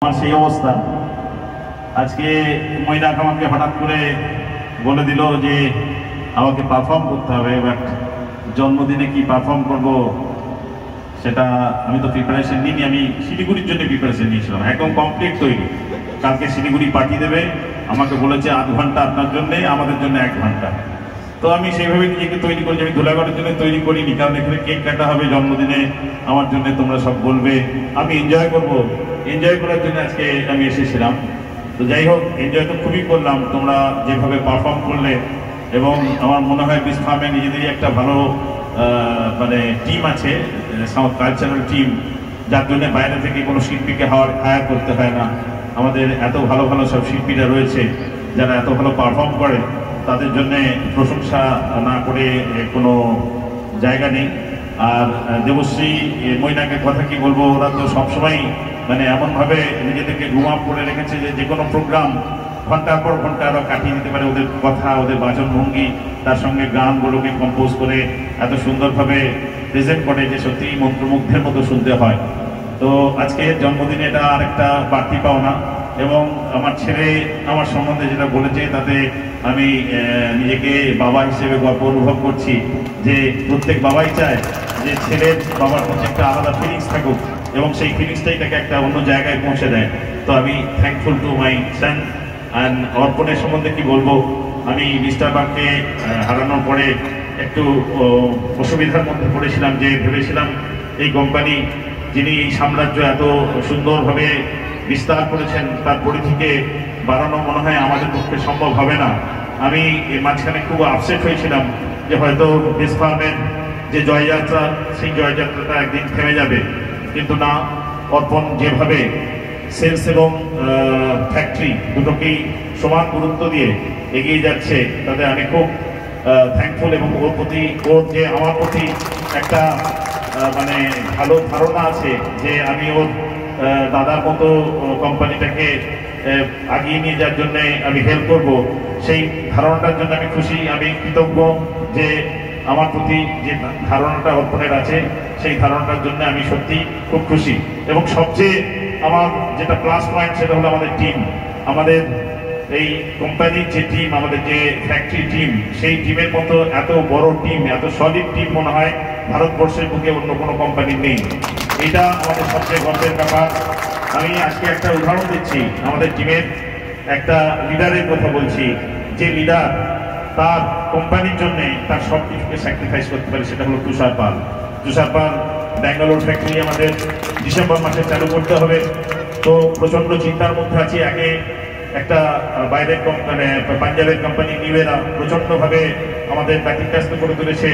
আমার সেই অবস্থা। আজকে মৈনাক আমাকে হঠাৎ করে বলে দিল যে আমাকে পারফর্ম করতে হবে, বাট জন্মদিনে কি পারফর্ম করব সেটা আমি তো প্রিপারেশন নিইনি। আমি শিলিগুড়ির জন্য প্রিপারেশন নিয়েছিলাম, একদম কমপ্লিট তৈরি। কালকে শিলিগুড়ি পাঠিয়ে দেবে, আমাকে বলেছে আধ ঘন্টা আপনার জন্যে, আমাদের জন্য 1 ঘন্টা। তো আমি সেইভাবে নিজেকে তৈরি করেছি। আমি ধুলাগড়ের জন্য তৈরি করিনি, কারণ এখানে কেক কাটা হবে জন্মদিনে আমার জন্য, তোমরা সব বলবে, আমি এনজয় করব। এনজয় করার জন্য আজকে আমি এসেছিলাম। তো যাই হোক, এনজয় তো খুবই করলাম, তোমরা যেভাবে পারফর্ম করলে। এবং আমার মনে হয় বিস ফার্মে নিজেদেরই একটা ভালো মানে টিম আছে, কালচারাল টিম, যার জন্য বাইরে থেকে কোনো শিল্পীকে হায়ার করতে হয় না। আমাদের এত ভালো ভালো সব শিল্পীরা রয়েছে যারা এত ভালো পারফর্ম করে, তাদের জন্যে প্রশংসা না করে কোনো জায়গা নেই। আর দেবশ্রী মৈনাকের কথা কি বলবো, ওরা তো সবসময় মানে এমনভাবে নিজেদেরকে ঘুম আপ করে রেখেছে যে কোনো প্রোগ্রাম ঘন্টার পর ঘন্টা ওরা কাটিয়ে দিতে পারে। ওদের কথা, ওদের বাচনভঙ্গি, তার সঙ্গে গানগুলোকে কম্পোজ করে এত সুন্দরভাবে প্রেজেন্ট করে যে সত্যি মন্ত্রমুগ্ধের মতো শুনতে হয়। তো আজকে জন্মদিনে এটা আরেকটা বাড়তি পাওনা। এবং আমার ছেলে আমার সম্বন্ধে যেটা বলেছে, তাতে আমি নিজেকে বাবা হিসেবে গর্ব অনুভব করছি যে প্রত্যেক বাবাই চায় যে ছেলের বাবার মধ্যে একটা আলাদা ফিলিংস থাকুক, এবং সেই ফিলিংসটাই তাকে একটা অন্য জায়গায় পৌঁছে দেয়। তো আমি thankful to my son. And অর্পণের সম্বন্ধে কি বলবো, আমি মিস্টার বাগকে হারানোর পরে একটু অসুবিধার মধ্যে পড়েছিলাম, যে ভেবেছিলাম এই কোম্পানি, যিনি এই সাম্রাজ্য এত সুন্দরভাবে বিস্তার করেছেন, তার পরিধিকে বাড়ানো মনে হয় আমাদের পক্ষে সম্ভব হবে না। আমি মাঝখানে খুব আপসেট হয়েছিলাম যে হয়তো বিস ফার্মের যে জয়যাত্রা, সেই জয়যাত্রাটা একদিন থেমে যাবে। কিন্তু না, অর্পণ যেভাবে সেলস এবং ফ্যাক্টরি দুটোকেই সমান গুরুত্ব দিয়ে এগিয়ে যাচ্ছে, তাতে আমি খুব থ্যাঙ্কফুল। এবং ওর প্রতি, ওর যে আমার প্রতি একটা মানে ভালো ধারণা আছে যে আমি ওর দাদার মতো কোম্পানিটাকে আগিয়ে নিয়ে যাওয়ার জন্য আমি হেল্প করব, সেই ধারণাটার জন্য আমি খুশি। আমি কৃতজ্ঞ যে আমার প্রতি যে ধারণাটা অর্পণের আছে, সেই ধারণাটার জন্য আমি সত্যি খুব খুশি। এবং সবচেয়ে আমার যেটা প্লাস পয়েন্ট, সেটা হলো আমাদের টিম। আমাদের এই কোম্পানির যে টিম, আমাদের যে ফ্যাক্টরি টিম, সেই টিমের মতো এত বড় টিম, এত সলিড টিম মনে হয় ভারতবর্ষের বুকে অন্য কোনো কোম্পানির নেই। এটা আমাদের সবচেয়ে গর্বের ব্যাপার। আমি আজকে একটা উদাহরণ দিচ্ছি, আমাদের টিমের একটা লিডারের কথা বলছি, যে লিডার তার কোম্পানির জন্য তার সব কিছুকে স্যাক্রিফাইস করতে পারে, সেটা হলো তুষার পাল। তুষার পাল ব্যাঙ্গালোর ফ্যাক্টরি আমাদের ডিসেম্বর মাসে চালু করতে হবে। তো প্রচণ্ড চিন্তার মধ্যে আছি। আগে একটা বাইরের কোম্পানি, পাঞ্জাবের কোম্পানি নিউয়েরা প্রচণ্ডভাবে আমাদের ব্যতিব্যস্ত করে তুলেছে।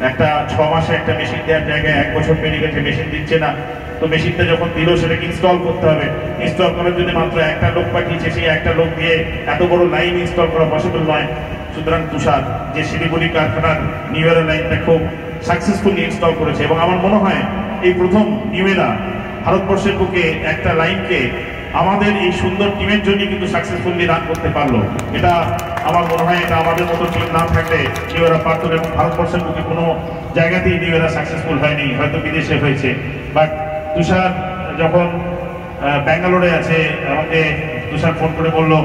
একটা 6 মাসে একটা মেশিন দেওয়ার জায়গায় 1 বছর পেরিয়ে গেছে, মেশিন দিচ্ছে না। তো মেশিনটা যখন দিল, সেটাকে ইনস্টল করতে হবে। ইনস্টল করার জন্য মাত্র একটা লোক পাঠিয়েছে, সেই একটা লোক দিয়ে এত বড় লাইন ইনস্টল করা পসিবল নয়। সুতরাং তুষার যে শিলিগুড়ি কারখানার নিউয়েরা লাইনটা খুব সাকসেসফুলি ইনস্টল করেছে। এবং আমার মনে হয় এই প্রথম নিউয়েরা ভারতবর্ষের বুকে একটা লাইনকে আমাদের এই সুন্দর টিমের জন্য কিন্তু সাকসেসফুলি রান করতে পারলো। এটা আমার মনে হয়, এটা আমাদের মতো টিম না থাকলে নিউয়েরা পারত। এবং ভারতবর্ষের বুকে কোনো জায়গাতেই নিউয়েরা সাকসেসফুল হয়নি, হয়তো বিদেশে হয়েছে। বাট তুষার যখন ব্যাঙ্গালোরে আছে, আমাকে তুষার ফোন করে বললো,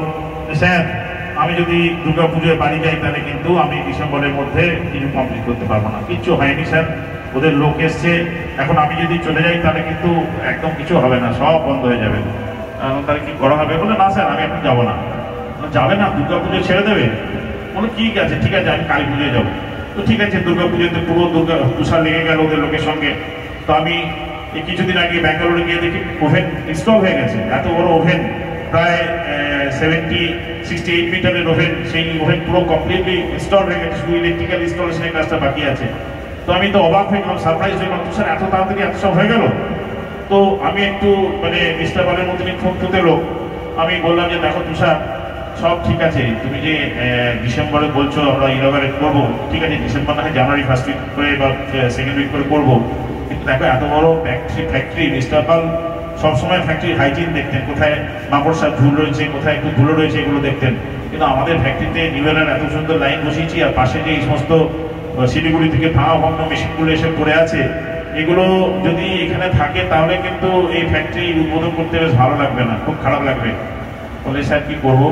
স্যার আমি যদি দুর্গাপুজোয় বাড়ি যাই, তাহলে কিন্তু আমি ডিসেম্বরের মধ্যে কিছু কমপ্লিট করতে পারবো না। কিচ্ছু হয়নি স্যার, ওদের লোক এসছে, এখন আমি যদি চলে যাই তাহলে কিন্তু একদম কিছু হবে না, সব বন্ধ হয়ে যাবে। তাহলে কি করা হবে? বলে না স্যার, আমি এখন যাবো না। যাবে না? দুর্গাপুজো ছেড়ে দেবে? বলে ঠিক আছে, ঠিক আছে, আমি কালী পুজোয় যাবো। তো ঠিক আছে, দুর্গাপুজোতে পুরো তুষার লেগে গেল ওদের লোকের সঙ্গে। তো আমি এই কিছুদিন আগে ব্যাঙ্গালোরে গিয়ে দেখি ওভেন ইনস্টল হয়ে গেছে। এত বড় ওভেন, প্রায় 68 মিটারের ওভেন, সেই ওভেন পুরো কমপ্লিটলি ইনস্টল হয়ে গেছে, শুধু ইলেকট্রিক্যাল ইনস্টলেশনের কাজটা বাকি আছে। তো আমি তো অবাক হয়ে গেলাম, সারপ্রাইজ হয়ে গেলাম, তুষার এত তাড়াতাড়ি এত সব হয়ে গেল। তো আমি একটু মানে মিস্টার পালের মতন খুব খুঁতে লোক, আমি বললাম যে দেখো তুষার, সব ঠিক আছে, তুমি যে ডিসেম্বরে বলছো আমরা ইনঅগারেট করবো, ঠিক আছে, ডিসেম্বর না হয় জানুয়ারি ফার্স্ট উইক করে বা সেকেন্ড উইক করে করবো। কিন্তু দেখো এত বড় ফ্যাক্টরি, মিস্টার পাল সবসময় ফ্যাক্টরি হাইজিন দেখতেন, কোথায় মাকড়সার ঝুল রয়েছে, কোথায় একটু ধুলো রয়েছে, এগুলো দেখতেন। কিন্তু আমাদের ফ্যাক্টরিতে নিউয়েরার এত সুন্দর লাইন বসিয়েছি, আর পাশে যে এই সমস্ত শিলিগুড়ি থেকে ভাঙা ভগ্ন মেশিনগুলো এসে পড়ে আছে, এগুলো যদি এখানে থাকে তাহলে কিন্তু এই ফ্যাক্টরি উদ্বোধন করতে বেশ ভালো লাগবে না, খুব খারাপ লাগবে। বলে স্যার কি করবো,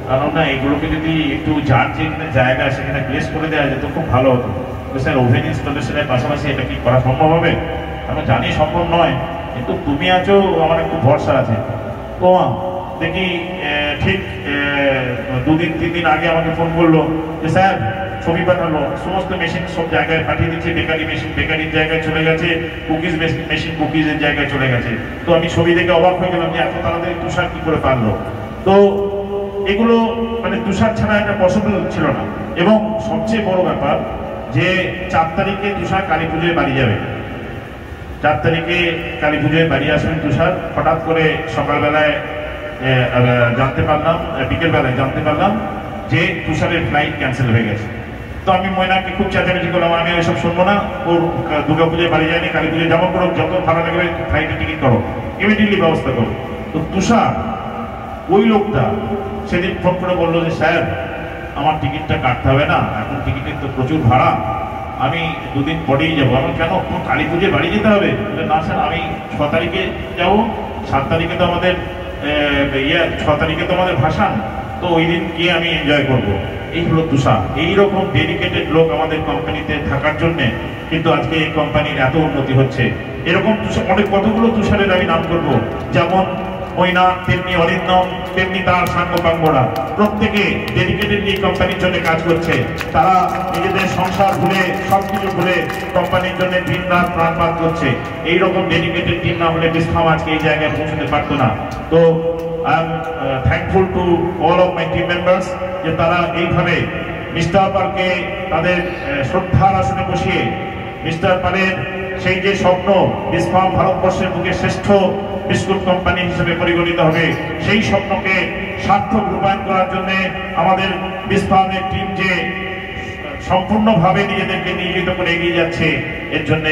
কারণ না এগুলোকে যদি একটু যার যেখানে জায়গা সেখানে প্লেস করে দেওয়া যেত খুব ভালো হতো। স্যার ওভেন ইনস্টলেশনের পাশাপাশি এটা কি করা সম্ভব হবে? আমি জানি সম্ভব নয়, কিন্তু তুমি আছো, আমার একটু ভরসা আছে। তো দেখি ঠিক 2-3 দিন আগে আমাকে ফোন করলো যে স্যার ছবি পাঠালো, সমস্ত মেশিন সব জায়গায় পাঠিয়ে দিচ্ছে, বেকারি মেশিন বেকারির জায়গায় চলে গেছে, কুকিজ মেশিন কুকিজের জায়গায় চলে গেছে। তো আমি ছবি দেখে অবাক হয়ে গেলাম যে এত তাড়াতাড়ি তুষার কি করে পারলো। তো এগুলো মানে তুষার ছাড়া এটা পসিবল ছিল না। এবং সবচেয়ে বড় ব্যাপার যে 4 তারিখে তুষার কালী পুজোয় বাড়ি যাবে। 4 তারিখে কালী পুজোয় বাড়ি আসবেন তুষার। হঠাৎ করে সকালবেলায় জানতে পারলাম, বিকেলবেলায় জানতে পারলাম যে তুষারের ফ্লাইট ক্যান্সেল হয়ে গেছে। তো আমি ময়নাকে খুব চেঁচামেচি করলাম, আমি ওইসব শুনবো না, ওর দুর্গা পুজোয় বাড়ি যায়নি, কালী পুজোয় যেমন করো, যত ভাড়া লাগবে ফ্লাইটের টিকিট করো, ইমিডিয়েটলি ব্যবস্থা করো। তো তুষার ওই লোকটা সেদিন ফোন করে বললো যে স্যার আমার টিকিটটা কাটতে হবে না, এখন টিকিটের তো প্রচুর ভাড়া, আমি 2 দিন পরেই যাবো। আমি কেন, কালী পুজোয় বাড়ি যেতে হবে? না স্যার আমি 6 তারিখে যাবো, 7 তারিখে তো আমাদের 6 তারিখে তো আমাদের ভাসান, তো ওই দিন গিয়ে আমি এনজয় করবো। এই হলো তুষার। এইরকম ডেডিকেটেড লোক আমাদের কোম্পানিতে থাকার জন্যে কিন্তু আজকে এই কোম্পানির এত উন্নতি হচ্ছে। এরকম অনেক কতগুলো তুষারের আমি নাম করবো, যেমন ময়না, তেমনি অরিন্দম, তেমনি তার সাঙ্গপাঙ্গরা, প্রত্যেকে ডেডিকেটেড এই কোম্পানির জন্য কাজ করছে। তারা নিজেদের সংসার ভুলে সবকিছু ভুলে কোম্পানির জন্য দিন রাত প্রাণপাত করছে। এইরকম ডেডিকেটেড টিম না হলে বিস্ফাম আজকে এই জায়গায় পৌঁছতে পারতো না। তো I am thankful to all of my team members যে তারা এইভাবে মিস্টার পালকে তাদের শ্রদ্ধার আসনে বসিয়ে মিস্টার পালের সেই যে স্বপ্ন বিস্ফাম ভারতবর্ষের বুকে শ্রেষ্ঠ বিস্কুট কোম্পানি হিসেবে পরিগণিত হবে, সেই স্বপ্নকে সার্থক রূপায়ণ করার জন্য আমাদের বিস্ফামের টিম যে সম্পূর্ণভাবে নিজেদেরকে নিয়োজিত করে এগিয়ে যাচ্ছে, এর জন্য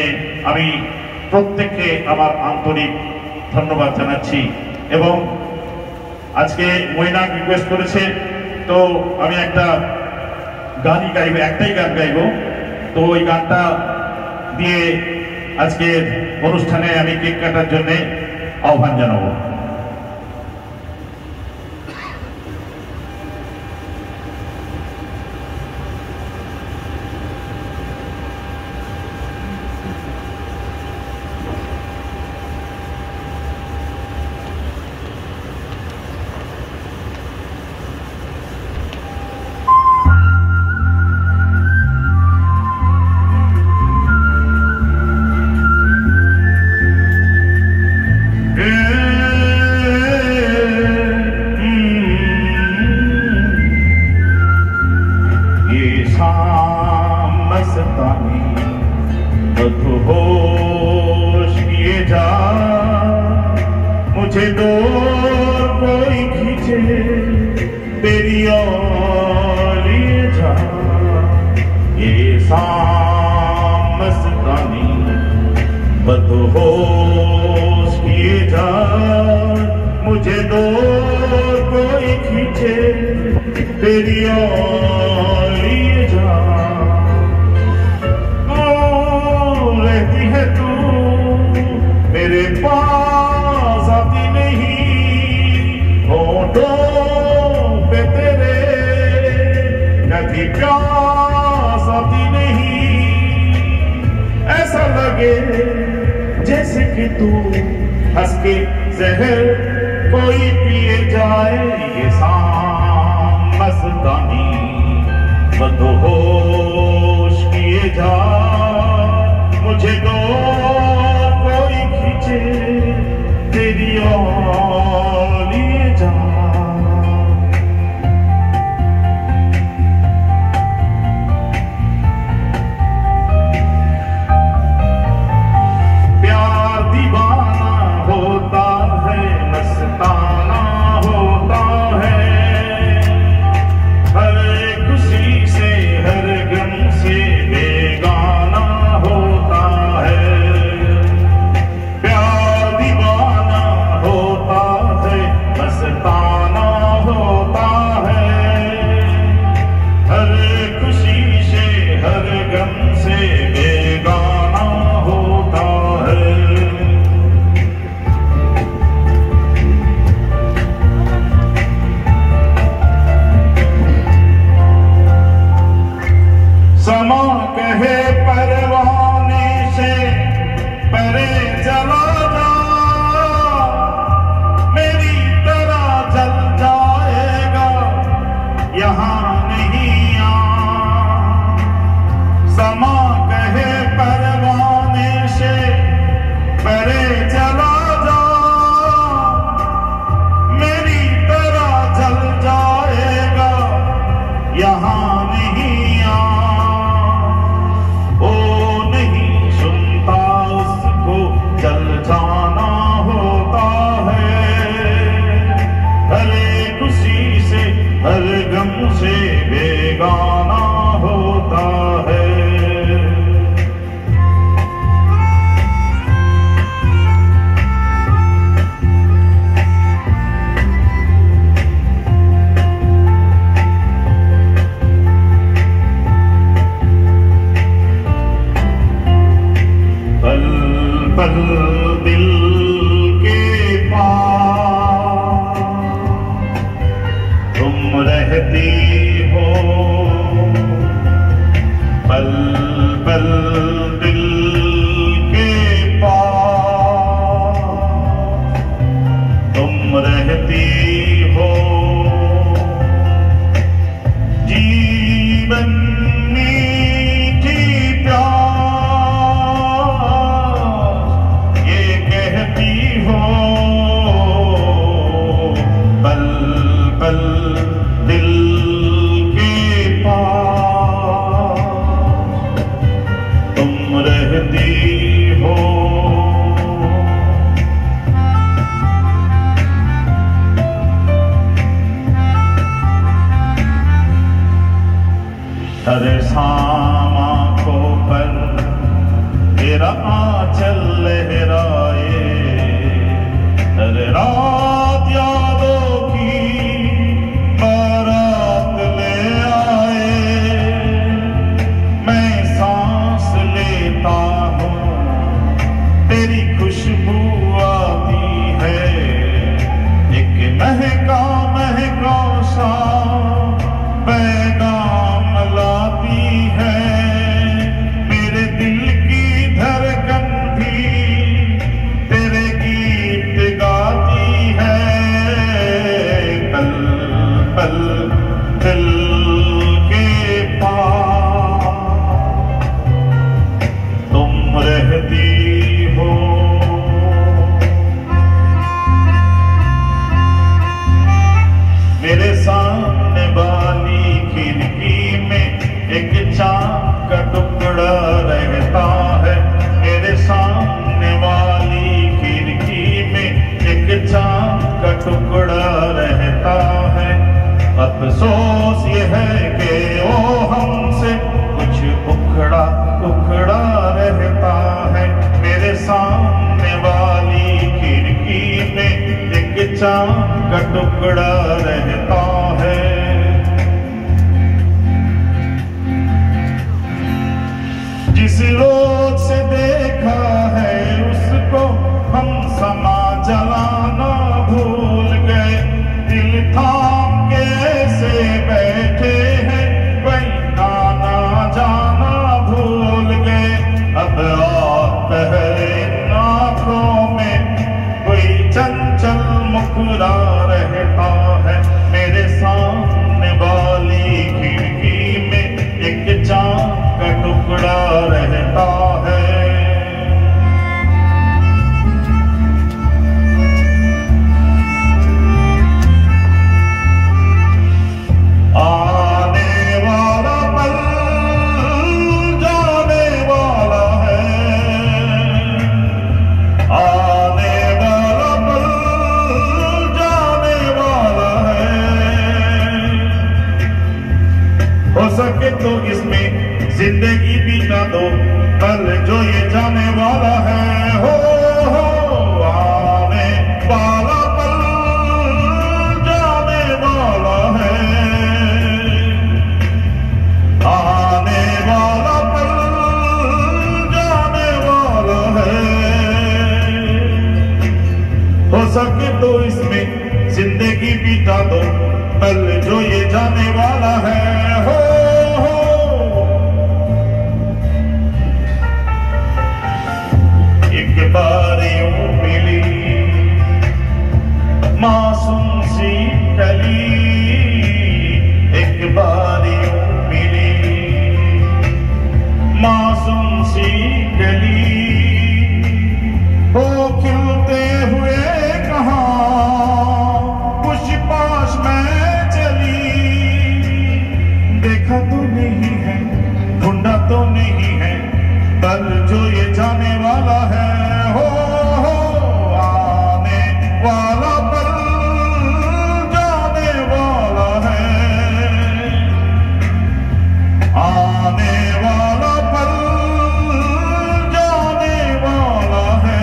আমি প্রত্যেককে আমার আন্তরিক ধন্যবাদ জানাচ্ছি। এবং আজকে ময়না রিকোয়েস্ট করেছে, তো আমি একটা গানই গাইব, একটাই গান গাইব। তো ওই গানটা দিয়ে আজকের অনুষ্ঠানে আমি কেক কাটার জন্য আহ্বান জানাবো। होश किए जा, मुझे डोर कोई खींचे तेरी ओर लिए जा। ये मस्तानी बदहोश किए जा, मुझे डोर कोई खींचे तेरी ओर लिए जा। रहती है तू मेरे पास, आती नहीं होठों पे तेरे, कभी प्यास आती नहीं। ऐसा लगे जैसे कि तू हंस के जहर कोई पिए जाए। ये मस्तानी बदहोश किए जा, मुझे दो कोई खींचे तेरी ओर लिए जा। प्यार दीवाना होता है, मस्ताना होता है, हर खुशी से हर गम से बेगाना होता है। प्यार दीवाना होता हर शाम आँखों पर तेरा आंचल लहराए, हर रात यादों की बारात ले आए। मैं सांस लेता हूँ तेरी खुशबू आती है, एक महका महका सा पैगाम लाती है। मेरे दिल की धड़कन भी तेरे गीत गाती है। पल पल दिल के पास तुम रहती हो। मेरे सामने वाली खिड़की में एक चाँद का टुकड़ा रहता है। मेरे सामने वाली खिड़की में एक चाँद का टुकड़ा रहता है। अफसोस ये है कि वो हमसे कुछ उखड़ा उखड़ा रहता है। मेरे सामने वाली खिड़की में एक चाँद का टुकड़ा रहता है। जिस रोज से देखा है उसको हम समा जलाना भूल गए। दिल थाम के ऐसे बैठे हैं वही आना जाना भूल गए। अब और पहले आँखों में कोई चंचल मुखरा रहता है। मेरे सामने वाली खिड़की में एक चाँद का टुकड़ा रहता है। आने वाला पल जाने वाला है, आने वाला पल जाने वाला है। हो सके तो इसमें जिंदगी बिता दो, कल जो ये जाने वाला है। हो आने वाला पल जाने वाला है, आने वाला पल जाने वाला है। हो सके तो इसमें जिंदगी बिता दो, कल जो ये जाने वाला है। हो एक बार यूं मिली मासूम सी कली, एक बार यूं मिली मासूम सी कली। हो खिलते हुए कहाँ पुष्पाश में चली। देखा तो नहीं है ढूंढा तो नहीं है, कल जो ये जाने वाला है। हो आने वाला पल जाने वाला है, आने वाला पल जाने वाला है।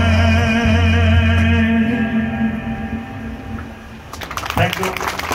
Thank you.